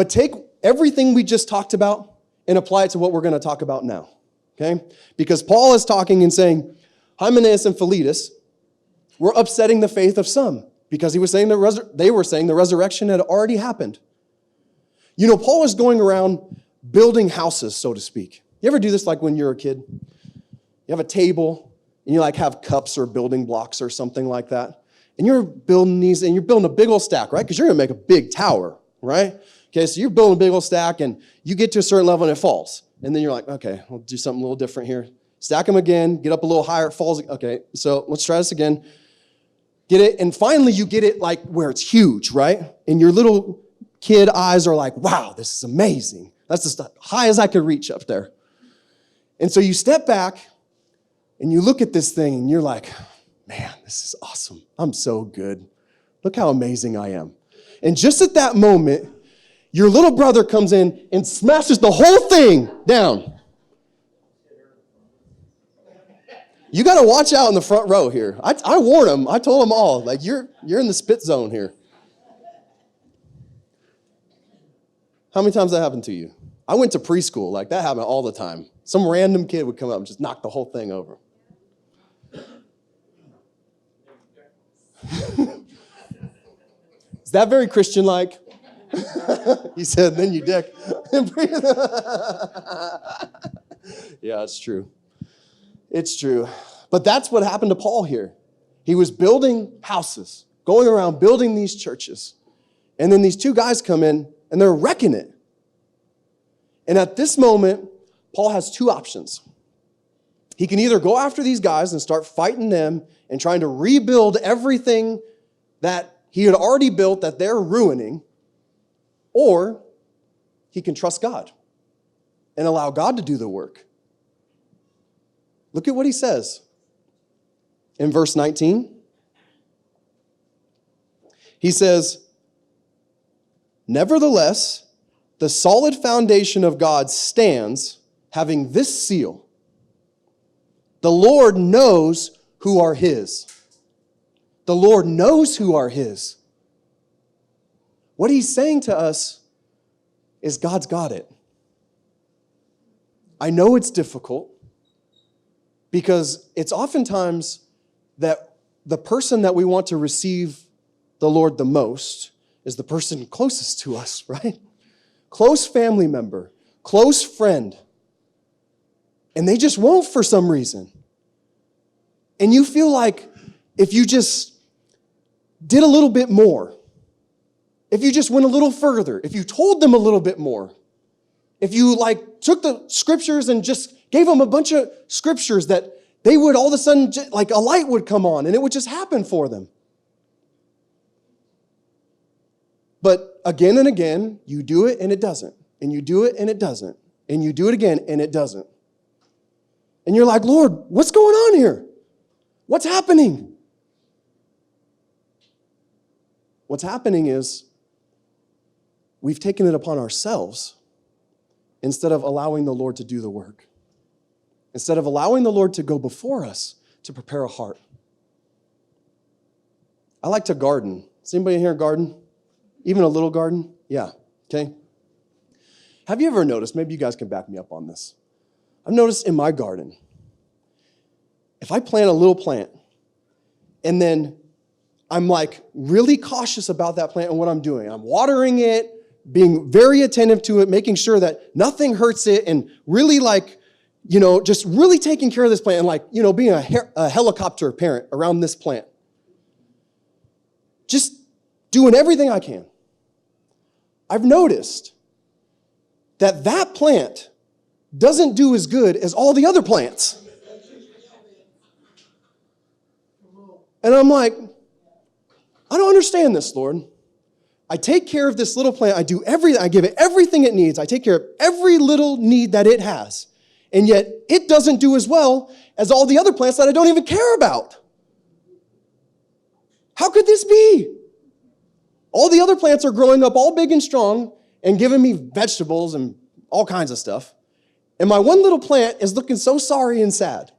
But take everything we just talked about and apply it to what we're going to talk about now, okay? Because Paul is talking and saying, Hymenaeus and Philetus were upsetting the faith of some because they were saying the resurrection had already happened. You know, Paul is going around building houses, so to speak. You ever do this like when you're a kid? You have a table and you like have cups or building blocks or something like that. And you're building these and you're building a big old stack, right? Because you're going to make a big tower, right? Okay, so you're building a big old stack and you get to a certain level and it falls. And then you're like, okay, we'll do something a little different here. Stack them again, get up a little higher, it falls. Okay, so let's try this again. Get it, and finally you get it like where it's huge, right? And your little kid eyes are like, wow, this is amazing. That's as high as I could reach up there. And so you step back and you look at this thing and you're like, man, this is awesome. I'm so good. Look how amazing I am. And just at that moment, your little brother comes in and smashes the whole thing down. You got to watch out in the front row here. I warned them. I told them all, like, you're in the spit zone here. How many times that happened to you? I went to preschool. Like, that happened all the time. Some random kid would come up and just knock the whole thing over. Is that very Christian-like? He said, then you dick. Yeah, it's true. It's true. But that's what happened to Paul here. He was building houses, going around building these churches. And then these two guys come in and they're wrecking it. And at this moment, Paul has two options. He can either go after these guys and start fighting them and trying to rebuild everything that he had already built that they're ruining, or he can trust God and allow God to do the work. Look at what he says in verse 19. He says, nevertheless, the solid foundation of God stands, having this seal. The Lord knows who are his. The Lord knows who are his. What he's saying to us is God's got it. I know it's difficult because it's oftentimes that the person that we want to receive the Lord the most is the person closest to us, right? Close family member, close friend. And they just won't for some reason. And you feel like if you just did a little bit more, if you just went a little further, if you told them a little bit more, if you took the scriptures and just gave them a bunch of scriptures, that they would all of a sudden, like a light would come on and it would just happen for them. But again and again, you do it and it doesn't. And you do it and it doesn't. And you do it again and it doesn't. And you're like, Lord, what's going on here? What's happening? What's happening is we've taken it upon ourselves instead of allowing the Lord to do the work. Instead of allowing the Lord to go before us to prepare a heart. I like to garden. Does anybody here garden? Even a little garden? Yeah, okay. Have you ever noticed, maybe you guys can back me up on this. I've noticed in my garden, if I plant a little plant and then I'm really cautious about that plant and what I'm doing. I'm watering it, being very attentive to it, making sure that nothing hurts it, and really just really taking care of this plant and being a helicopter parent around this plant. Just doing everything I can. I've noticed that plant doesn't do as good as all the other plants. And I'm like, I don't understand this, Lord. I take care of this little plant. I do everything. I give it everything it needs. I take care of every little need that it has. And yet it doesn't do as well as all the other plants that I don't even care about. How could this be? All the other plants are growing up all big and strong and giving me vegetables and all kinds of stuff. And my one little plant is looking so sorry and sad.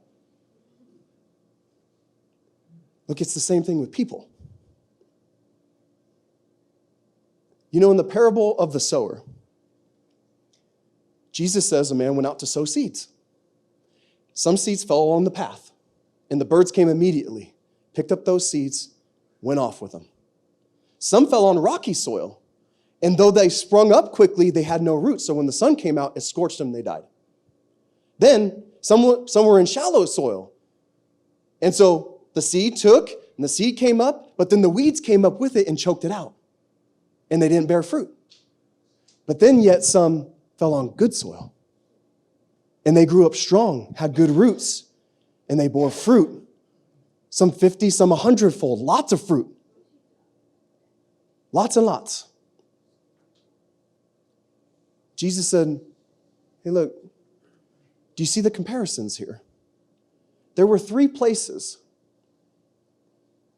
Look, it's the same thing with people. You know, in the parable of the sower, Jesus says a man went out to sow seeds. Some seeds fell on the path, and the birds came immediately, picked up those seeds, went off with them. Some fell on rocky soil, and though they sprung up quickly, they had no roots. So when the sun came out, it scorched them, they died. Then some were in shallow soil. And so the seed took, and the seed came up, but then the weeds came up with it and choked it out. And they didn't bear fruit. But then yet some fell on good soil. And they grew up strong, had good roots, and they bore fruit. Some 50, some 100-fold, lots of fruit. Lots and lots. Jesus said, hey, look, do you see the comparisons here? There were 3 places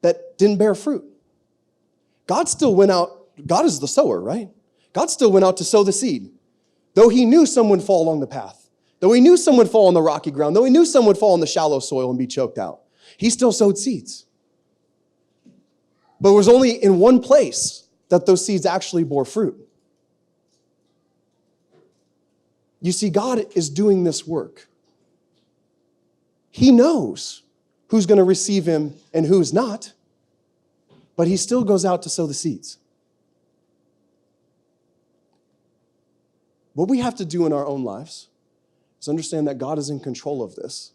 that didn't bear fruit. God still went out. God is the sower, right? God still went out to sow the seed. Though he knew some would fall along the path. Though he knew some would fall on the rocky ground. Though he knew some would fall on the shallow soil and be choked out. He still sowed seeds. But it was only in one place that those seeds actually bore fruit. You see, God is doing this work. He knows who's going to receive him and who's not, but he still goes out to sow the seeds. What we have to do in our own lives is understand that God is in control of this.